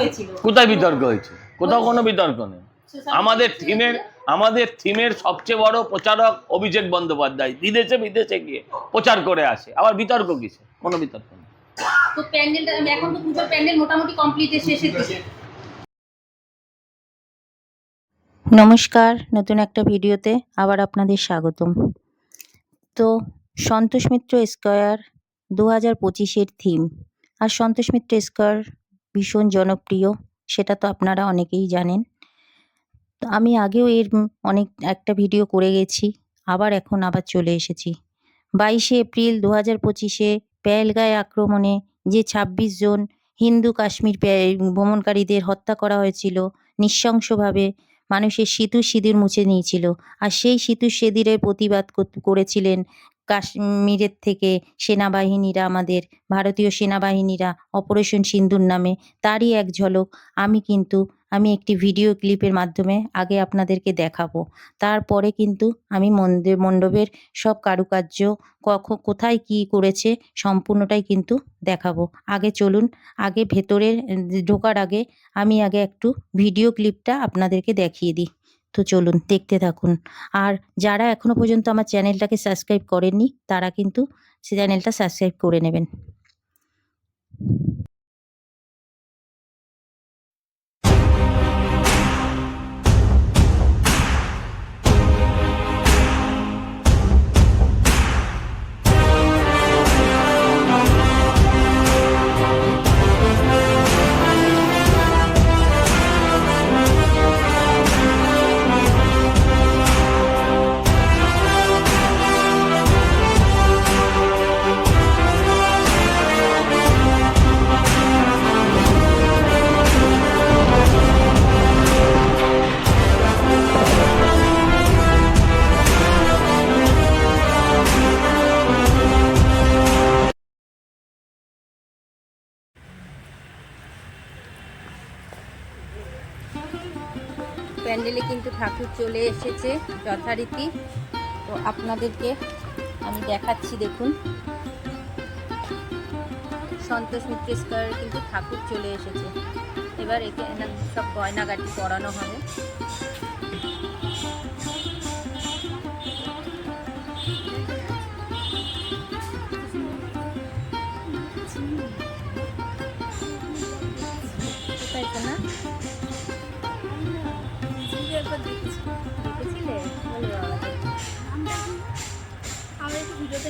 হয়েছিল। কোথায় বিতর্ক হয়েছে? কোথাও কোনো বিতর্ক নেই। আমাদের থিমের সবচেয়ে বড় প্রচারক অভিষেক বন্দ্যোপাধ্যায় বিদেশে বিদেশে গিয়ে প্রচার করে আসে, আবার বিতর্ক কিসে? কোনো বিতর্ক নেই। তো প্যান্ডেলটা এখন তো পুজোর প্যান্ডেল মোটামুটি কমপ্লিট শেষের দিকে। নমস্কার, নতুন একটা ভিডিওতে আবার আপনাদের স্বাগতম। তো সন্তোষ মিত্র স্কয়ার 2025-এর থিম, আর সন্তোষ মিত্র স্কয়ার ভীষণ জনপ্রিয়, সেটা তো আপনারা অনেকেই জানেন। তো আমি আগেও এর একটা ভিডিও করে গেছি, আবার চলে এসেছি। 22শে এপ্রিল 2025-এ পেহেলগাঁও আক্রমণে যে 26 জন হিন্দু কাশ্মীর ভ্রমণকারীদের হত্যা করা হয়েছিল নৃশংসভাবে, মানুষের সিঁদুর মুছে নিয়েছিল, আর সেই সিঁদুরের প্রতিবাদ করেছিলেন কাশ্মীরের থেকে সেনাবাহিনীরা, আমাদের ভারতীয় সেনাবাহিনীরা অপারেশন সিন্দুর নামে। তারই এক ঝলক আমি একটি ভিডিও ক্লিপের মাধ্যমে আগে আপনাদেরকে দেখাবো। তারপরে কিন্তু আমি মণ্ডপের সব কারুকার্য কোথায় কি করেছে সম্পূর্ণটাই কিন্তু দেখাবো। আগে চলুন, আগে ভেতরে ঢোকার আগে আমি একটু ভিডিও ক্লিপটা আপনাদেরকে দেখিয়ে দিই। তো চলুন দেখতে থাকুন। আর যারা এখনো পর্যন্ত আমার চ্যানেলটাকে সাবস্ক্রাইব করেননি তারা কিন্তু চ্যানেলটা সাবস্ক্রাইব করে নেবেন। প্যান্ডেলে কিন্তু ঠাকুর চলে এসেছে যথারীতি। তো আপনাদেরকে আমি দেখাচ্ছি, দেখুন সন্তোষ মিত্র স্কয়ারে কিন্তু ঠাকুর চলে এসেছে। এবার এখানে সব গয়নাগাটি পরানো হবে।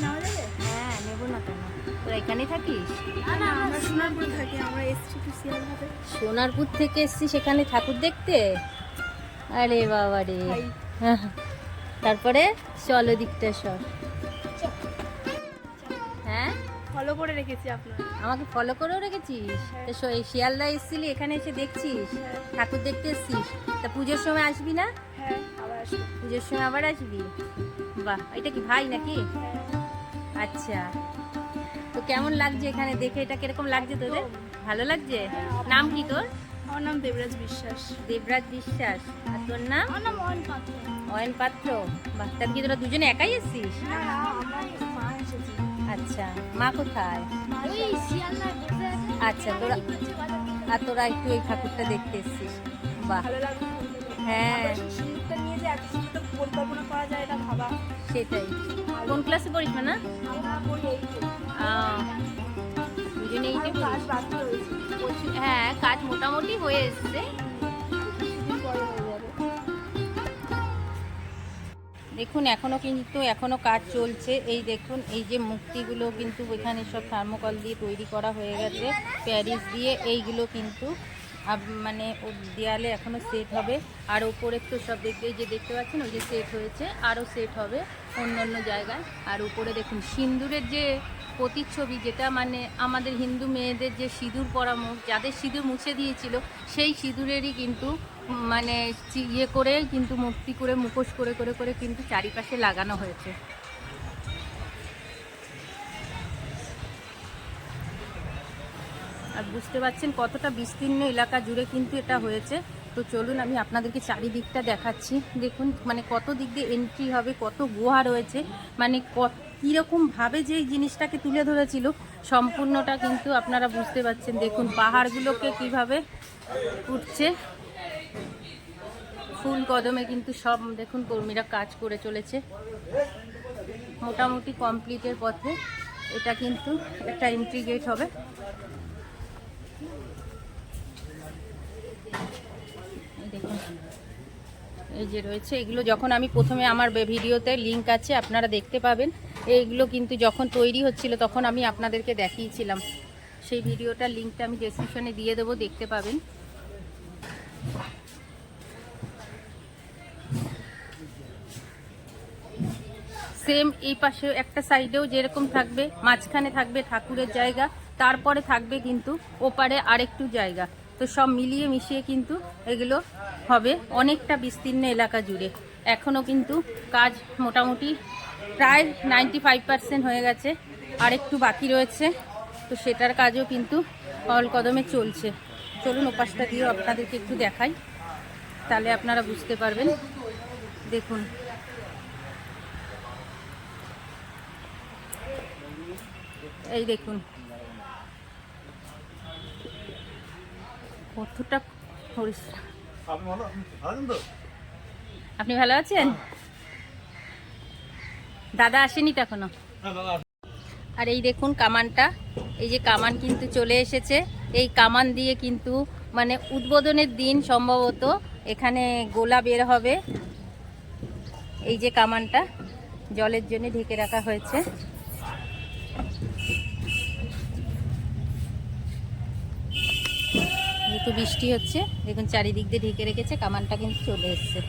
না দেখেছিলে? হ্যাঁ, নেবো না কেন? তোরা এখানেই থাকিস? সোনারপুর থেকে এসছি, সেখানে ঠাকুর দেখতে? আরে বাবা রে। তারপরে চলো দিকটা সব। হ্যাঁ, ফলো করে রেখেছি আপনার। আমাকে ফলো করেও রেখেছিস? তো শিয়ালদা এসেছিলি, এখানে এসে দেখছিস ঠাকুর দেখতে এসছিস। তা পুজোর সময় আসবি না? হ্যাঁ, আবার আসবো। পুজোর সময় আবার আসবি? বাহ, এটা কি ভাই নাকি? আচ্ছা, তো কেমন লাগছে এখানে দেখে? এটা কিরকম লাগছে তোদের? ভালো লাগছে? নাম কি তোর? আমার নাম দেবরাজ বিশ্বাস। দেবরাজ বিশ্বাস। আর তোর নাম? আমার নাম অয়ন পাত্র। অয়ন পাত্র। বাহ, তার কি তোরা দুজনে একাই এসছিস? না, আমার মা এসেছে। আচ্ছা, মা কোথায়? ওই শিয়ালদায় বসে আছে। আচ্ছা, তোরা একটু এই ঠাকুরটা দেখতে এসছিস। বাহ, ভালো লাগলো। হ্যাঁ সিঁদুরটা নিয়ে যে এত সুন্দর পরিকল্পনা করা যায় এটা ভাবা। সেটাই। কোন ক্লাসে পড়িস না? আমরা পড়ি এই তো। দুজনে এই যে কাজ বাকি রয়েছে। হ্যাঁ, কাজ মোটামুটি হয়ে এসছে। কিছুদিন পরে হয়ে যাবে। দেখুন এখনো কাজ চলছে। এই দেখুন, এই যে মূর্তিগুলো কিন্তু এখানে সব থার্মোকল দিয়ে তৈরি করা হয়ে গেছে, প্যারিস দিয়ে। এইগুলো কিন্তু মানে দেয়ালে এখনো সেট হবে। আর উপরে তো সব দেখতে পাচ্ছেন, ওই যে সেট হয়েছে, আরও সেট হবে অন্য জায়গায়। আর উপরে দেখুন সিঁদুরের যে প্রতিচ্ছবি, যেটা মানে আমাদের হিন্দু মেয়েদের যে সিঁদুর পরা মুখ, যাদের সিঁদুর মুছে দিয়েছিল, সেই সিঁদুরেরই কিন্তু মানে করে কিন্তু মূর্তি করে মুখোশ করে করে করে কিন্তু চারিপাশে লাগানো হয়েছে। আর বুঝতে পারছেন কতটা বিস্তীর্ণ এলাকা জুড়ে কিন্তু এটা হয়েছে। তো চলুন আমি আপনাদেরকে চারিদিকটা দেখাচ্ছি। দেখুন মানে কত দিক দিয়ে এন্ট্রি হবে, কত গুহা রয়েছে, মানে কীরকমভাবে যে এই জিনিসটাকে তুলে ধরেছিল সম্পূর্ণটা কিন্তু আপনারা বুঝতে পারছেন। দেখুন পাহাড়গুলোকে কিভাবে উঠছে ফুল কদমে, কিন্তু সব দেখুন কর্মীরা কাজ করে চলেছে, মোটামুটি কমপ্লিটের পথে। এটা কিন্তু একটা এন্ট্রি গেট হবে। দেখুন এই যে রয়েছে এগুলো, যখন আমি প্রথমে আমার ভিডিওতে লিংক আছে আপনারা দেখতে পাবেন। এইগুলো কিন্তু যখন তৈরি হচ্ছিল তখন আমি আপনাদেরকে দেখিয়েছিলাম, সেই ভিডিওটার লিংকটা আমি ডেসক্রিপশনে দিয়ে দেবো, দেখতে পাবেন। সেম এই পাশে একটা সাইডেও যেরকম থাকবে, মাঝখানে থাকবে ঠাকুরের জায়গা, তারপরে থাকবে কিন্তু ওপারে আরেকটু জায়গা। তো সব মিলিয়ে মিশিয়ে কিন্তু এগুলো হবে অনেকটা বিস্তীর্ণ এলাকা জুড়ে। এখনও কিন্তু কাজ মোটামুটি প্রায় 95% হয়ে গেছে, আর একটু বাকি রয়েছে। তো সেটার কাজও কিন্তু অল কদমে চলছে। চলুন ওপাশটা দিয়েও আপনাদেরকে একটু দেখাই, তাহলে আপনারা বুঝতে পারবেন। দেখুন এই দেখুন কতটা পরিশ্রম। আপনি ভালো আছেন? দাদা আসেনি তো এখনো। আর এই দেখুন কামানটা, এই যে কামান কিন্তু চলে এসেছে। এই কামান দিয়ে কিন্তু মানে উদ্বোধনের দিন সম্ভবত এখানে গোলা বের হবে। এই যে কামানটা জলের জন্য ঢেকে রাখা হয়েছে। যেহেতু বৃষ্টি হচ্ছে দেখুন চারিদিক দিয়ে ঢেকে রেখেছে, কামানটা কিন্তু চলে এসছে।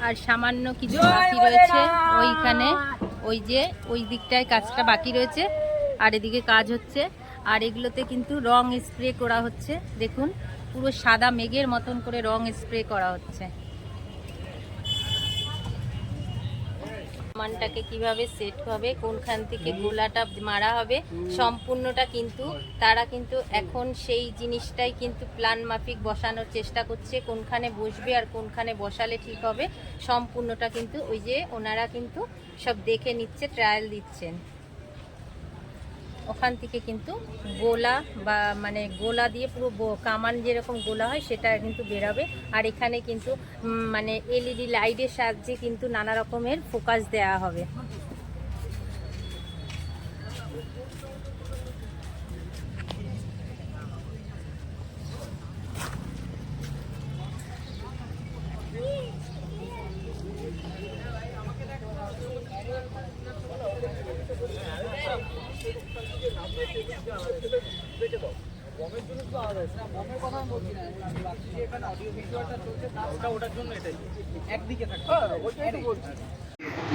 আর সামান্য কিছু বাকি রয়েছে ওইখানে, ওই যে ওই দিকটায় কাজটা বাকি রয়েছে, আর এদিকে কাজ হচ্ছে। আর এগুলোতে কিন্তু রং স্প্রে করা হচ্ছে। দেখুন পুরো সাদা মেঘের মতন করে রং স্প্রে করা হচ্ছে। মানটাকে কিভাবে সেট হবে, কোনখান থেকে গোলাটা মারা হবে, সম্পূর্ণটা কিন্তু তারা কিন্তু এখন সেই জিনিসটাই কিন্তু প্ল্যান মাফিক বসানোর চেষ্টা করছে। কোনখানে বসবে আর কোনখানে বসালে ঠিক হবে, সম্পূর্ণটা কিন্তু ওই যে ওনারা কিন্তু সব দেখে নিচ্ছে, ট্রায়াল দিচ্ছেন। ওখান থেকে কিন্তু গোলা বা মানে গোলা দিয়ে পুরো কামান যেরকম গোলা হয় সেটা কিন্তু বেরোবে। আর এখানে কিন্তু মানে এলইডি লাইটের সাহায্যে কিন্তু নানা রকমের ফোকাস দেওয়া হবে।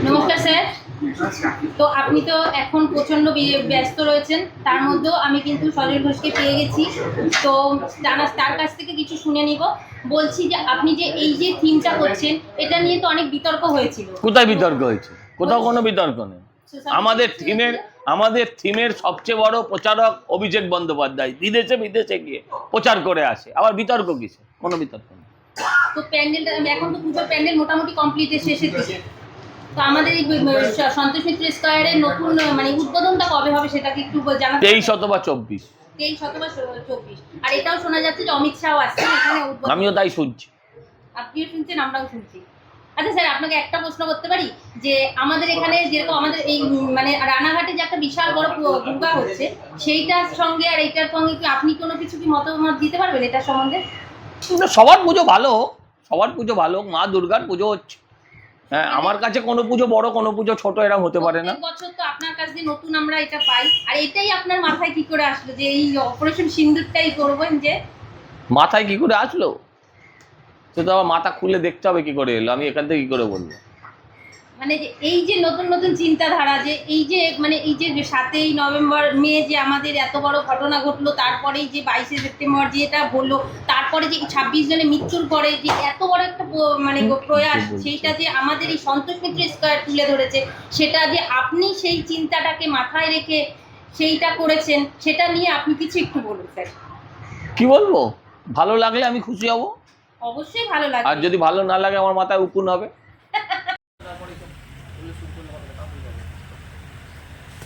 নমস্কার স্যার। তো আপনি তো এখন প্রচন্ড ব্যস্ত রয়েছেন, তার মধ্যেও আমি কিন্তু সজল ঘোষকে পেয়ে গেছি। তো তার কাছ থেকে কিছু শুনে নিব। বলছি যে আপনি যে এই যে থিমটা করছেন, এটা নিয়ে তো অনেক বিতর্ক হয়েছিল। কোথায় বিতর্ক হয়েছে? কোথাও কোনো বিতর্ক নেই। আমাদের থিমের সবচেয়ে বড় প্রচারক অভিষেক বন্দ্যোপাধ্যায় বিদেশে গিয়ে প্রচার করে আসে, আবার বিতর্ক কিসে? কোনো বিতর্ক নেই। তো প্যান্ডেলটা এখন তো পুজোর প্যান্ডেল মোটামুটি কমপ্লিটের শেষের দিকে। তো আমাদের এই সন্তোষ মিত্র স্কয়ারের নতুন মানে উদ্বোধনটা কবে হবে সেটা কি একটু জানাতে? 23 অথবা 24। 23 অথবা 24। আর এটাও শোনা যাচ্ছে যে অমিত শাহ আসছেন এখানে উদ্বোধন। আমিও তাই শুনছি। আপনিও শুনছেন, আমরাও শুনছি। আচ্ছা স্যার, আপনাকে একটা প্রশ্ন করতে পারি? যে আমাদের এখানে যেরকম আমাদের এই মানে রানাঘাটে যে একটা বিশাল বড় দুর্গা হচ্ছে, সেইটার সঙ্গে আর এইটার সঙ্গে কি আপনি কোনো কিছু কি মতামত দিতে পারবেন এটার সম্বন্ধে? সবার পুজো ভালো, সবার পুজো ভালো। মা দুর্গার পুজো হচ্ছে। হ্যাঁ, আমার কাছে কোনো পুজো বড়, কোনো পুজো ছোট এরকম হতে পারে না। বছর তো আপনার কাছে নতুন আমরা এটা পাই, আর এটাই আপনার মাথায় কি করে আসলো যে এই অপারেশন সিন্দুরটাই করবেন? যে মাথায় কি করে আসলো সেটা আবার মাথা খুলে দেখতে হবে কি করে এলো, আমি এখান থেকে কি করে বলবো? মানে যে এই যে নতুন নতুন চিন্তাধারা, যে এই যে মানে এই যে 7ই নভেম্বর মে যে আমাদের এত বড় ঘটনা ঘটলো, তারপরেই যে 22শে সেপ্টেম্বর যেটা হলো, তারপরে যে 26 জনের মৃত্যুর পরে যে এত বড় একটা মানে প্রয়াস, সেইটা যে আমাদের এই সন্তোষ মিত্র স্কয়ার তুলে ধরেছে, সেটা যে আপনি সেই চিন্তাটাকে মাথায় রেখে সেইটা করেছেন, সেটা নিয়ে আপনি কিছু একটু বলুন স্যার। কি বলবো, ভালো লাগলে আমি খুশি হব, অবশ্যই ভালো লাগে। আর যদি ভালো না লাগে আমার মাথায় উকুন হবে।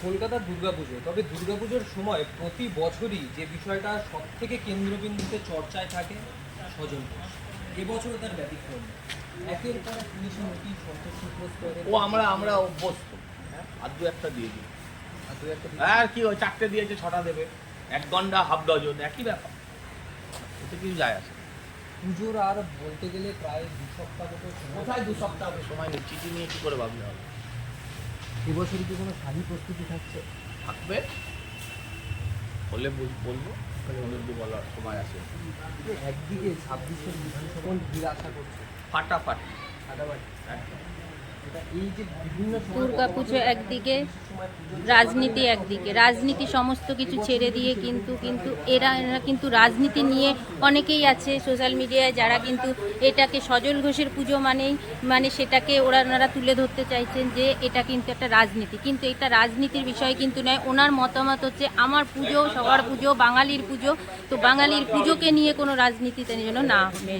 কলকাতার দুর্গাপুজো, তবে দুর্গাপুজোর সময় প্রতি বছরই যে বিষয়টা সব থেকে কেন্দ্রবিন্দুতে চর্চায় থাকে স্বজন ঘোষ। এবছরও তার ব্যতিক্রম নেই। একের পর এক পুলিশি নোটিশ সন্তোষ মিত্র স্কয়ারে। ও আমরা অভ্যস্ত, আর দু একটা দিয়ে দিই, আর দু একটা আর কি ওই 4টে দিয়েছে 6টা দেবে, 1 ঘন্টা হাফ ডজন, একই ব্যাপার, এতে কিছু যায় আসে না। পুজোর আর বলতে গেলে প্রায় 2 সপ্তাহ মতো সময়। কোথায় 2 সপ্তাহ সময় নেই, চিঠি নিয়ে কি করে ভাবলে হবে। এবছর কি কোনো শাড়ি প্রস্তুতি থাকছে? থাকবে, বললে বলবো, ওদের বলার সময় আছে। একদিকে 26-এর বিধানসভা ভিড় আশা করছে ফাটাফাটি, ফাটাফাটি। এটা এই যে বিভিন্ন সময় দুর্গাপুজো একদিকে, রাজনীতি একদিকে, রাজনীতি সমস্ত কিছু ছেড়ে দিয়ে কিন্তু এরা কিন্তু রাজনীতি নিয়ে অনেকেই আছে সোশ্যাল মিডিয়ায়, যারা কিন্তু এটাকে সজল ঘোষের পুজো মানে সেটাকে ওনারা তুলে ধরতে চাইছেন যে এটা কিন্তু একটা রাজনীতি, কিন্তু এটা রাজনীতির বিষয় কিন্তু নয়। ওনার মতামত হচ্ছে আমার পুজো সবার পুজো, বাঙালির পুজো, তো বাঙালির পুজোকে নিয়ে কোনো রাজনীতিতে যেন না হবে।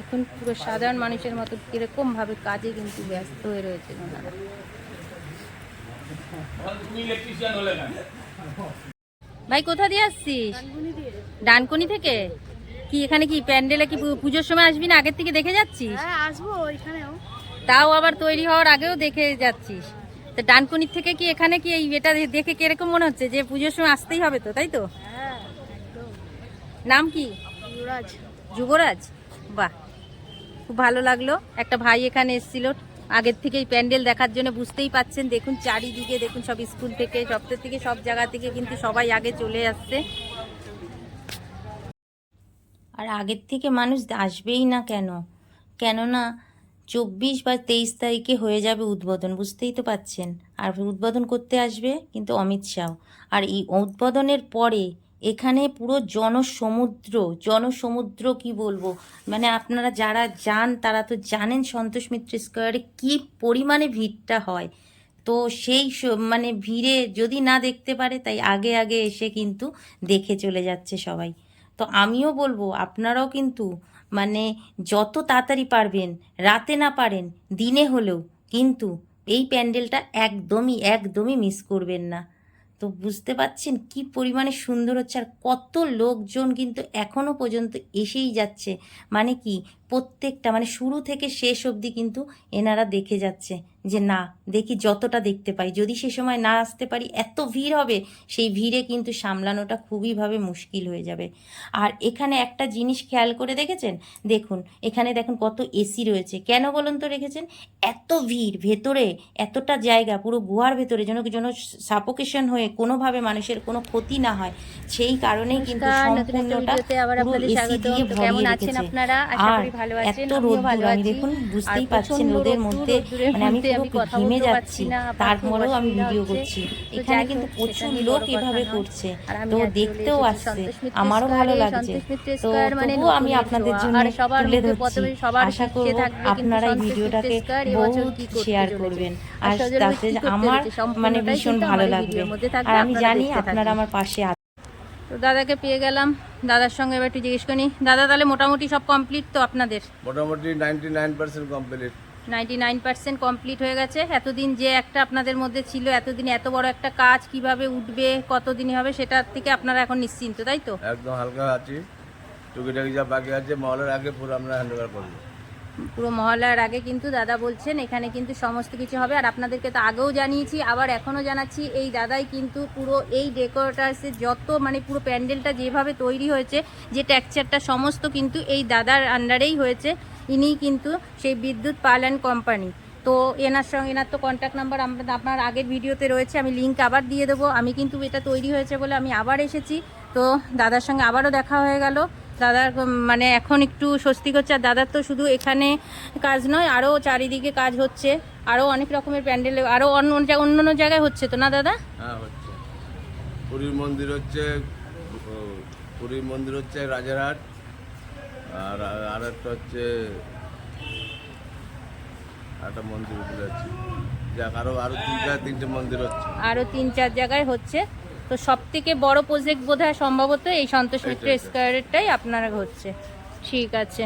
এখন পুরো সাধারণ মানুষের মতো কিরকম ভাবে কাজে কিন্তু ব্যস্ত হয়ে রয়েছে ওনারা। তুমি ইলেকট্রিশিয়ান হলে না? ভাই কোথা দিয়ে আসছিস? ডানকুনি থেকে। কি এখানে কি প্যান্ডেলে কি পুজোর সময় আসবি না আগের থেকে দেখে যাচ্ছিস? হ্যাঁ আসবো এখানেও। তাও আবার তৈরি হওয়ার আগেও দেখে যাচ্ছিস? তো ডানকুনি থেকে কি এখানে কি এটা দেখে কিরকম মনে হচ্ছে যে পুজোর সময় আসতেই হবে তো, তাই তো? হ্যাঁ একদম। নাম কি? যুবরাজ। যুবরাজ, বাহ, খুব ভালো লাগলো। একটা ভাই এখানে এসেছিল আগের থেকেই প্যান্ডেল দেখার জন্য, বুঝতেই পাচ্ছেন, দেখুন চারিদিকে দেখুন, সব স্কুল থেকে সব জায়গা থেকে কিন্তু সবাই আগে চলে আসছে। আর আগের থেকে মানুষ আসবেই না কেননা 24 বা 23 তারিখে হয়ে যাবে উদ্বোধন, বুঝতেই তো পাচ্ছেন। আর উদ্বোধন করতে আসবে কিন্তু অমিত শাহ। আর এই উদ্বোধনের পরে এখানে পুরো জনসমুদ্র কি বলবো, মানে আপনারা যারা যান তারা তো জানেন সন্তোষ মিত্র স্কয়ারে কী পরিমাণে ভিড়টা হয়। তো সেই মানে ভিড়ে যদি না দেখতে পারে, তাই আগে আগে এসে কিন্তু দেখে চলে যাচ্ছে সবাই। তো আমিও বলবো আপনারাও কিন্তু মানে যত তাড়াতাড়ি পারবেন, রাতে না পারেন দিনে হলেও কিন্তু এই প্যান্ডেলটা একদমই মিস করবেন না। তো বুঝতে পাচ্ছেন কি পরিমাণে সুন্দর হচ্ছে, আর কত লোকজন কিন্তু এখনও পর্যন্ত এসেই যাচ্ছে। মানে কি প্রত্যেকটা মানে শুরু থেকে শেষ অবধি কিন্তু এনারা দেখে যাচ্ছে যে না দেখি যতটা দেখতে পাই, যদি সে সময় না আসতে পারি এত ভিড় হবে, সেই ভিড়ে কিন্তু সামলানোটা খুবইভাবে মুশকিল হয়ে যাবে। আর এখানে একটা জিনিস খেয়াল করে দেখেছেন, দেখুন এখানে দেখুন কত এসি রয়েছে, কেন বলুন তো রেখেছেন? এত ভিড়, ভেতরে এতটা জায়গা, পুরো গুহার ভেতরে যেন সাফোকেশন হয়ে কোনোভাবে মানুষের কোনো ক্ষতি না হয়, সেই কারণেই কিন্তু সম্পূর্ণটা পুরো এসি দিয়ে ভরিয়ে রেখেছে। আর এত রোদ্দুর, আমি দেখুন বুঝতেই পাচ্ছেন রোদের মধ্যে মানে আমি পুরো ঘেমে যাচ্ছি, তারপরেও আমি ভিডিও করছি। এখানে কিন্তু প্রচুর লোক এভাবে করছে, তো দেখতেও আসছে, আমারও ভালো লাগছে। তো তবুও আমি আপনাদের জন্য তুলে ধরছি, আশা করব আপনারা এই ভিডিওটাকে বহুত শেয়ার করবেন, আর তাতে আমার মানে ভীষণ ভালো লাগবে, আর আমি জানি আপনারা আমার পাশে আছেন। তো দাদাকে পেয়ে গেলাম, দাদার সঙ্গে এবার একটু জিজ্ঞেস করি। দাদা তাহলে মোটামুটি সব কমপ্লিট তো আপনাদের? মোটামুটি 99% কমপ্লিট। 99% কমপ্লিট হয়ে গেছে। এতদিন যে একটা আপনাদের মধ্যে ছিল, এতদিন এত বড় একটা কাজ কিভাবে উঠবে, কতদিনে হবে, সেটার থেকে আপনারা এখন নিশ্চিন্ত, তাই তো? একদম হালকা আছি, টুকিটাকি যা বাকি আছে মহলের আগে পুরো আমরা হ্যান্ডওভার করবো। পুরো মহলার আগে কিন্তু দাদা বলছেন এখানে কিন্তু সমস্ত কিছু হবে। আর আপনাদেরকে তো আগেও জানিয়েছি, আবার এখনও জানাচ্ছি, এই দাদাই কিন্তু পুরো এই ডেকোরেটার্সের যত মানে পুরো প্যান্ডেলটা যেভাবে তৈরি হয়েছে, যে টেক্সচারটা সমস্ত কিন্তু এই দাদার আন্ডারেই হয়েছে। ইনিই কিন্তু সেই বিদ্যুৎ পাল অ্যান্ড কোম্পানি। তো এনার তো কন্ট্যাক্ট নাম্বার আপনার আগের ভিডিওতে রয়েছে, আমি লিঙ্ক আবার দিয়ে দেবো। আমি কিন্তু এটা তৈরি হয়েছে বলে আমি আবার এসেছি, তো দাদার সঙ্গে আবারও দেখা হয়ে গেল। দাদার মানে এখন একটু স্বস্তি করছে। আর দাদার তো শুধু এখানে কাজ নয়, আরও চারিদিকে কাজ হচ্ছে, আরও অনেক রকমের প্যান্ডেল, আরও অন্য জায়গায় হচ্ছে তো না দাদা? হ্যাঁ হচ্ছে। পুরীর মন্দির হচ্ছে, পুরীর মন্দির হচ্ছে রাজারহাট, আর আরেকটা হচ্ছে একটা মন্দির উঠে যাচ্ছে, যাক আরও তিনটে মন্দির হচ্ছে। আরও 3-4 জায়গায় হচ্ছে। তো সব থেকে বড় প্রজেক্ট বোধহয় সম্ভবত এই সন্তোষ মিত্র স্কয়ারেরটাই আপনারা হচ্ছে। ঠিক আছে।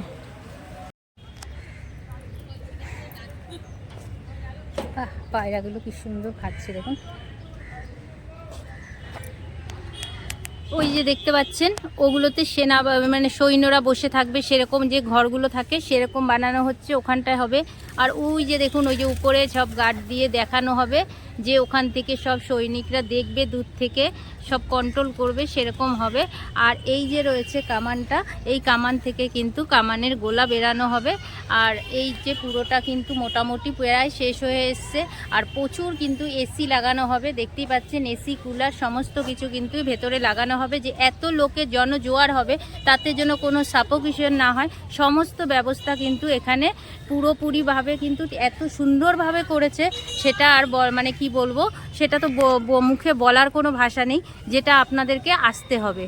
পায়রাগুলো কি সুন্দর খাচ্ছে দেখুন। ওই যে দেখতে পাচ্ছেন ওগুলোতে সেনা মানে সৈন্যরা বসে থাকবে, সেরকম যে ঘরগুলো থাকে সেরকম বানানো হচ্ছে, ওখানটায় হবে। আর ওই যে দেখুন ওই যে উপরে সব গার্ড দিয়ে দেখানো হবে, যে ওখান থেকে সব সৈনিকরা দেখবে, দূর থেকে সব কন্ট্রোল করবে, সেরকম হবে। আর এই যে রয়েছে কামানটা, এই কামান থেকে কিন্তু কামানের গোলা বেরানো হবে। আর এই যে পুরোটা কিন্তু মোটামুটি প্রায় শেষ হয়ে এসছে। আর প্রচুর কিন্তু এসি লাগানো হবে, দেখতেই পাচ্ছেন এসি কুলার সমস্ত কিছু কিন্তু ভেতরে লাগানো হবে, যে এত লোকের জনজোয়ার হবে তাতে যেন কোনো সাফোকেশন না হয়, সমস্ত ব্যবস্থা কিন্তু এখানে পুরোপুরিভাবে কিন্তু এত সুন্দরভাবে করেছে, সেটা আর মানে কি বলবো, সেটা তো মুখে বলার কোনো ভাষা নেই, যেটা আপনাদেরকে আসতে হবে।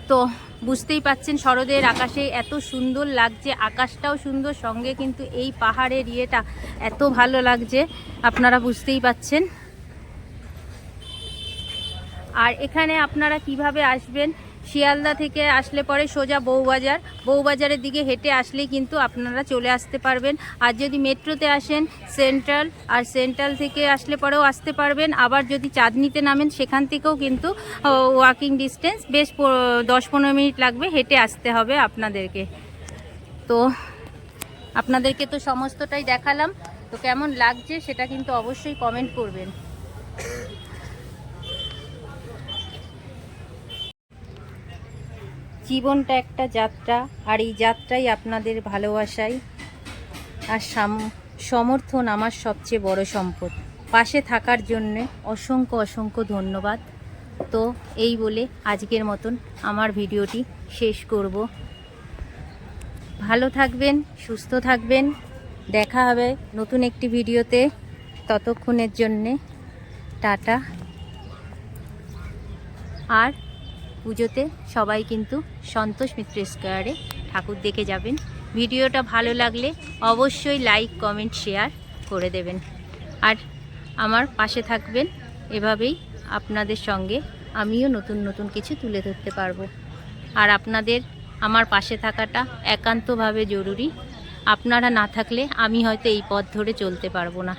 তো বুঝতেই পাচ্ছেন শরতের আকাশে এত সুন্দর লাগছে, আকাশটাও সুন্দর, সঙ্গে কিন্তু এই পাহাড়ের ইয়েটা এত ভালো লাগছে, আপনারা বুঝতেই পাচ্ছেন। আর এখানে আপনারা কিভাবে আসবেন, শিয়ালদা থেকে আসলে পরে সোজা বউবাজারের দিকে হেঁটে আসলেই কিন্তু আপনারা চলে আসতে পারবেন। আর যদি মেট্রোতে আসেন সেন্ট্রাল, আর সেন্ট্রাল থেকে আসলে পরেও আসতে পারবেন। আবার যদি চাঁদনিতে নামেন সেখান থেকেও কিন্তু ওয়াকিং ডিস্টেন্স, বেশ 10-15 মিনিট লাগবে, হেঁটে আসতে হবে আপনাদেরকে। তো আপনাদেরকে তো সমস্তটাই দেখালাম, তো কেমন লাগছে সেটা কিন্তু অবশ্যই কমেন্ট করবেন। জীবনটা একটা যাত্রা, আর এই যাত্রাই আপনাদের ভালোবাসাই আর সমর্থন আমার সবচেয়ে বড় সম্পদ। পাশে থাকার জন্যে অসংখ্য ধন্যবাদ। তো এই বলে আজকের মতন আমার ভিডিওটি শেষ করব। ভালো থাকবেন, সুস্থ থাকবেন, দেখা হবে নতুন একটি ভিডিওতে। ততক্ষণের জন্যে টাটা। আর পুজোতে সবাই কিন্তু সন্তোষ মিত্র স্কয়ারে ঠাকুর দেখে যাবেন। ভিডিওটা ভালো লাগলে অবশ্যই লাইক, কমেন্ট, শেয়ার করে দেবেন। আর আমার পাশে থাকবেন, এভাবেই আপনাদের সঙ্গে আমিও নতুন কিছু তুলে ধরতে পারবো। আর আপনাদের আমার পাশে থাকাটা একান্তভাবে জরুরি। আপনারা না থাকলে আমি হয়তো এই পথ ধরে চলতে পারবো না।